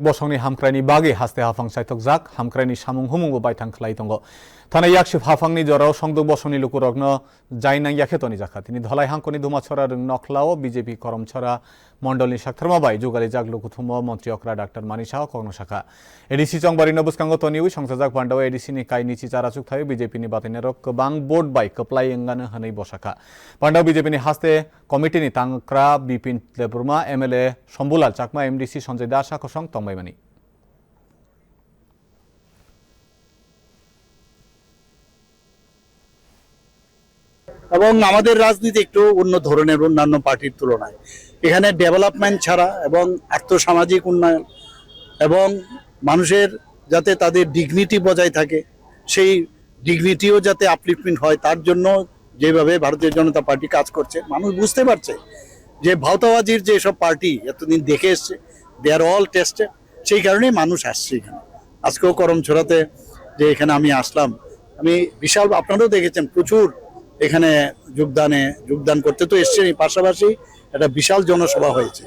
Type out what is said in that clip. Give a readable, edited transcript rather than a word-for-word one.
বসংনি হামক্রাইনি বাগে হাস্তে হাফাং সাইথক জাক হামক্রাইনি সামুং হুমুংবো বাইথাং খালাই দङ थानाय याकशिफ हाफांनि जराव संदुक बसंनि लुकुरगनो जायनां याखेतनि जाखा तिनि धलाई हांखनि धुमाछरा रं नखलाओ बीजेपी करमछरा मंडलनि साक्थरमा बाय जुगाली जाग लुकुथुम मंत्री अक्रा डाक्टर मानिसा कग्न शाखा एडिसि चंबारि नबुसकांगो तनिउ संसाजाक बान्दाव एडिसि नि काइनि चिचारा चुकथाय बीजेपी नि बातेनेरो गोबां बोर्ड बाय कप्लाय एंगानो हनै बसाखा बान्दाव बीजेपी नि हास्ते कमिटिनि तांक्रा बिपिन देबुरमा एमएलए शम्बुलाल चाकमा एमडीसी संजय दास कसं तंबायमानि এবং আমাদের রাজনীতি একটু অন্য ধরনের অন্যান্য পার্টির তুলনায় এখানে ডেভেলপমেন্ট ছাড়া এবং আর্থসামাজিক উন্নয়ন এবং মানুষের যাতে তাদের ডিগনিটি বজায় থাকে সেই ডিগনিটিও যাতে আপলিফমেন্ট হয় তার জন্য যেভাবে ভারতীয় জনতা পার্টি কাজ করছে মানুষ বুঝতে পারছে যে ভাওতাবাজির যে সব পার্টি এতদিন দেখে এসছে দে আর অল টেস্টেড সেই কারণেই মানুষ আসছে এখানে আজকেও করমছড়াতে যে এখানে আমি আসলাম আমি বিশাল আপনারাও দেখেছেন প্রচুর এখানে যোগদান করতে তো এসছেন পাশাপাশি একটা বিশাল জনসভা হয়েছে।